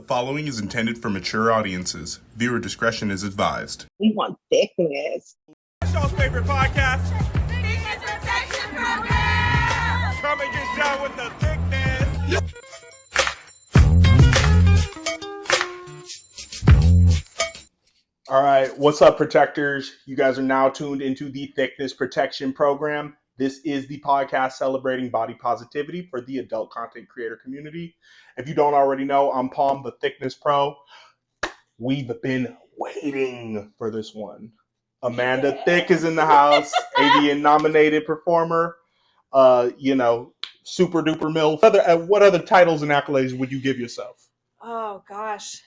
following is intended for mature audiences. Viewer discretion is advised. We want thickness. What's y'all's favorite podcast? Thickness Protection Program! Come and get down with the thickness. All right, what's up, protectors? You guys are now tuned into the Thickness Protection Program. This is the podcast celebrating body positivity for the adult content creator community. If you don't already know, I'm Palm, the Thickness Pro. We've been waiting for this one. Amanda Thickk is in the house, AVN nominated performer. Super duper MILF. What other titles and accolades would you give yourself? Oh gosh,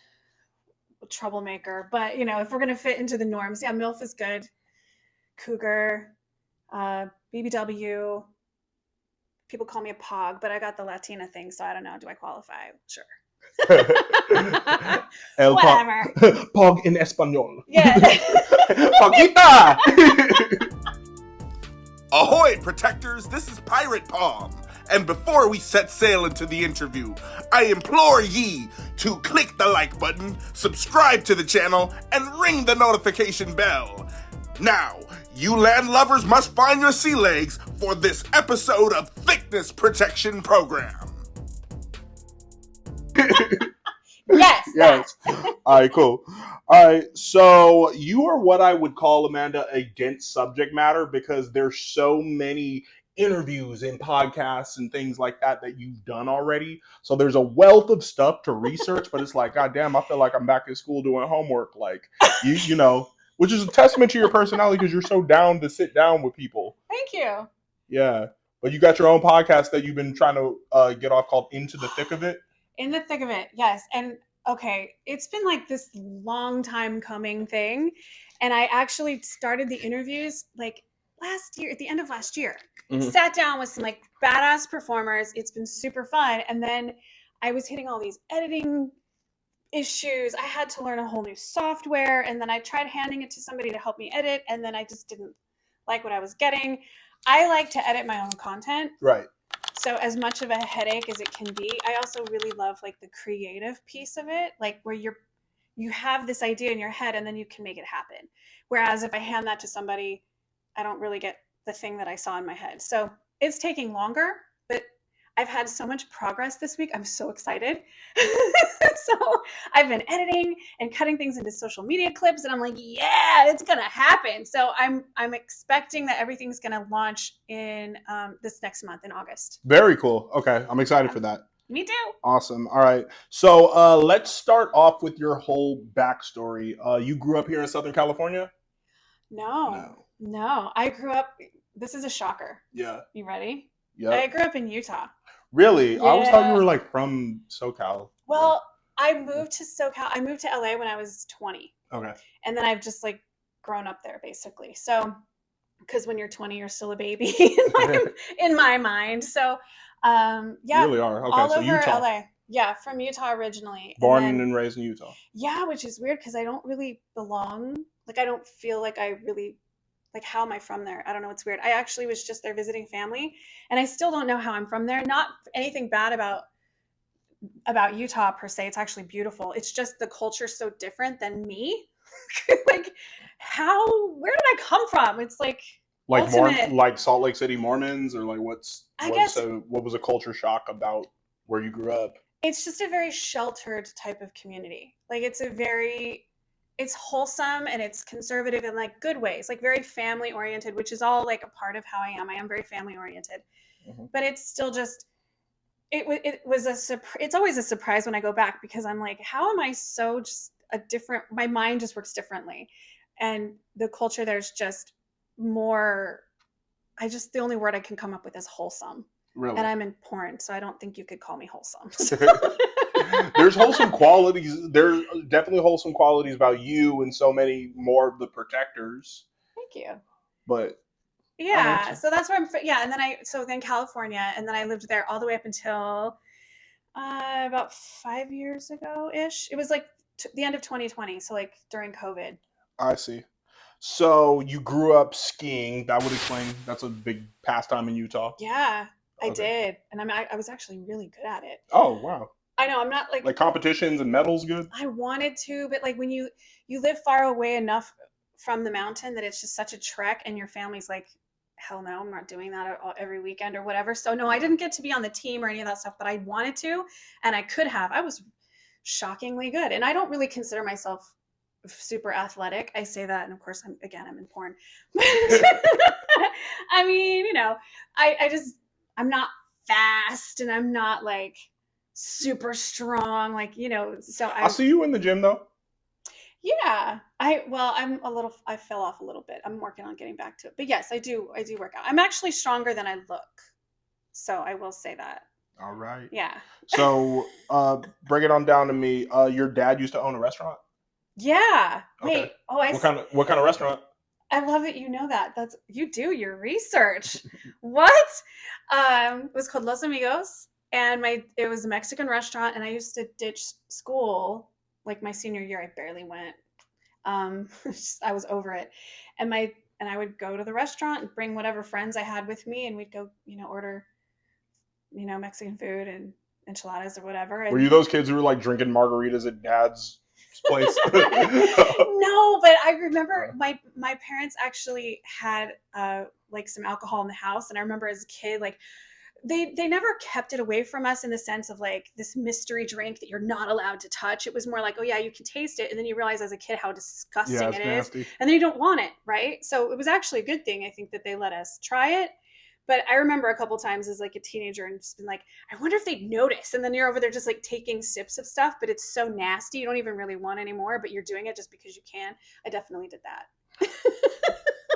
troublemaker. But if we're gonna fit into the norms, yeah, MILF is good. Cougar, BBW. People call me a POG, but I got the Latina thing, so I don't know. Do I qualify? Sure. Whatever. Pog in español. Yeah. Pogita! Ahoy, protectors! This is Pirate Palm. And before we set sail into the interview, I implore ye to click the like button, subscribe to the channel, and ring the notification bell. Now, you land lovers must find your sea legs for this episode of Thickness Protection Program. Yes. All right, cool. All right, so you are what I would call, Amanda, a dense subject matter because there's so many interviews and podcasts and things like that you've done already. So there's a wealth of stuff to research, but it's like, God damn, I feel like I'm back in school doing homework. Like, you know, which is a testament to your personality because you're so down to sit down with people. Thank you. Yeah. But you got your own podcast that you've been trying to get off called Into the Thick of It. In the thick of it, yes. And okay, it's been like this long time coming thing. And I actually started the interviews like last year, at the end of last year. Mm-hmm. Sat down with some like badass performers. It's been super fun. And then I was hitting all these editing issues. I had to learn a whole new software. And then I tried handing it to somebody to help me edit. And then I just didn't like what I was getting. I like to edit my own content. Right. So as much of a headache as it can be, I also really love like the creative piece of it, like where you have this idea in your head and then you can make it happen. Whereas if I hand that to somebody, I don't really get the thing that I saw in my head. So it's taking longer, but I've had so much progress this week. I'm so excited. So I've been editing and cutting things into social media clips and I'm like, yeah, it's going to happen. So I'm expecting that everything's going to launch in this next month in August. Very cool. Okay. I'm excited for that. Me too. Awesome. All right. So let's start off with your whole backstory. You grew up here in Southern California? No. I grew up, this is a shocker. Yeah. You ready? Yeah. I grew up in Utah. Really? Yeah. I always thought you were like from SoCal. Well, I moved to SoCal. I moved to LA when I was 20. Okay. And then I've just like grown up there basically. So, because when you're 20, you're still a baby in my mind. So, yeah. You really are. Okay. All So over Utah. LA. Yeah. From Utah originally. Born and raised in Utah. Yeah. Which is weird because I don't really belong. Like, I don't feel like I really, like, how am I from there? I don't know. It's weird. I actually was just there visiting family and I still don't know how I'm from there. Not anything bad about Utah per se. It's actually beautiful. It's just the culture's so different than me. Like, where did I come from? It's like ultimate, like Salt Lake City Mormons or like what was a culture shock about where you grew up? It's just a very sheltered type of community. Like it's wholesome and it's conservative in like good ways, like very family oriented, which is all like a part of how I am. I am very family oriented, but it's still just, it's always a surprise when I go back because I'm like, how am I so just my mind just works differently. And the culture there's just more, the only word I can come up with is wholesome. Really? And I'm in porn, so I don't think you could call me wholesome. There's wholesome qualities. There's definitely wholesome qualities about you and so many more of the protectors. Thank you. But yeah, so that's where I'm. Yeah, and then California, and then I lived there all the way up until about 5 years ago ish. It was like the end of 2020, so like during COVID. I see. So you grew up skiing. That would explain. That's a big pastime in Utah. Yeah, I Okay. did, and I was actually really good at it. Oh wow. I know I'm not Like competitions and medals good? I wanted to, but like when you live far away enough from the mountain that it's just such a trek, and your family's like, hell no, I'm not doing that every weekend or whatever. So no, I didn't get to be on the team or any of that stuff, but I wanted to, and I could have. I was shockingly good, and I don't really consider myself super athletic. I say that, and of course, I'm in porn. I mean, I'm not fast, and I'm not like super strong, like, so I see you in the gym though. yeah, I fell off a little bit. I'm working on getting back to it, but yes, I do work out. I'm actually stronger than I look, so I will say that. All right. Yeah. So bring it on down to me. Your dad used to own a restaurant? Yeah. Okay. Wait. Oh, What kind of restaurant? I love that you know that. You do your research. What? It was called Los Amigos, and it was a Mexican restaurant, and I used to ditch school like my senior year. I barely went. I was over it, and I would go to the restaurant and bring whatever friends I had with me, and we'd go, order, Mexican food and enchiladas or whatever. And Were you those kids who were like drinking margaritas at dad's place? No, but I remember my parents actually had like some alcohol in the house, and I remember as a kid, like they never kept it away from us in the sense of like this mystery drink that you're not allowed to touch. It was more like, oh yeah, you can taste it, and then you realize as a kid how disgusting it nasty. is, and then you don't want it, right? So it was actually a good thing, I think, that they let us try it. But I remember a couple times as like a teenager and just been like, I wonder if they'd notice. And then you're over there just like taking sips of stuff, but it's so nasty. You don't even really want anymore, but you're doing it just because you can. I definitely did that.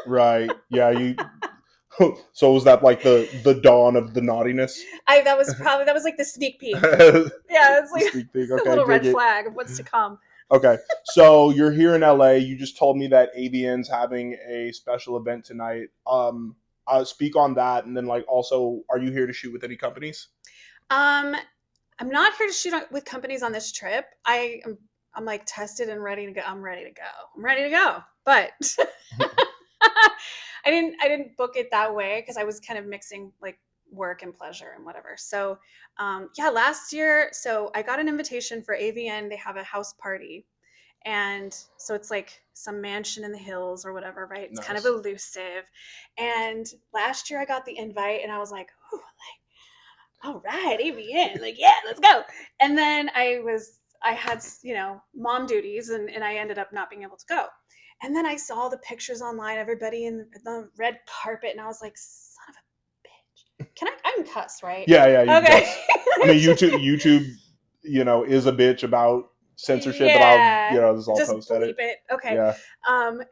Right. Yeah. So was that like the dawn of the naughtiness? That was like the sneak peek. Yeah, it's like Sneak peek. a Okay, little red dig it. flag of what's to come. Okay, so you're here in LA. You just told me that AVN's having a special event tonight. Speak on that, and then like also, are you here to shoot with any companies? I'm not here to shoot with companies on this trip. I'm like tested and ready to go. I'm ready to go. But I didn't book it that way because I was kind of mixing like work and pleasure and whatever. So last year, so I got an invitation for AVN. They have a house party. And so it's like some mansion in the hills or whatever, right? It's kind of elusive. And last year I got the invite, and I was like, oh, like, all right, AVN, like, yeah, let's go. And then I had, mom duties, and I ended up not being able to go. And then I saw the pictures online, everybody in the red carpet, and I was like, son of a bitch. I can cuss, right? Yeah. Okay. I mean, YouTube, is a bitch about censorship, but I'll this all just post at it. Okay. Yeah.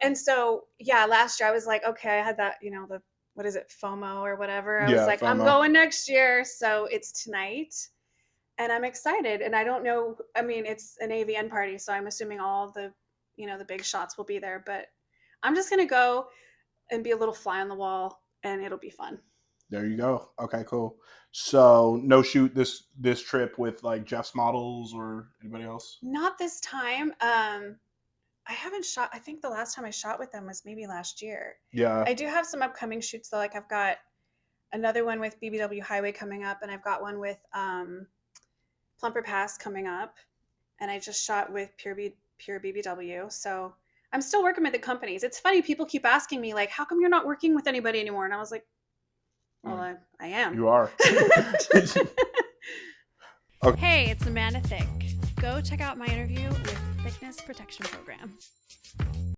And so last year I was like, okay, I had that, the what is it, FOMO or whatever. I was like, FOMO. I'm going next year, so it's tonight, and I'm excited. And I don't know, I mean, it's an AVN party, so I'm assuming all the the big shots will be there, but I'm just gonna go and be a little fly on the wall, and it'll be fun. There you go. Okay, cool. So no shoot this trip with like Jeff's models or anybody else? Not this time. I haven't shot. I think the last time I shot with them was maybe last year. Yeah. I do have some upcoming shoots though. Like I've got another one with BBW Highway coming up, and I've got one with Plumper Pass coming up, and I just shot with Pure BBW. So I'm still working with the companies. It's funny, people keep asking me like, how come you're not working with anybody anymore? And I was like, well, I am. You are. Okay. Hey, it's Amanda Thickk. Go check out my interview with Thickness Protection Program.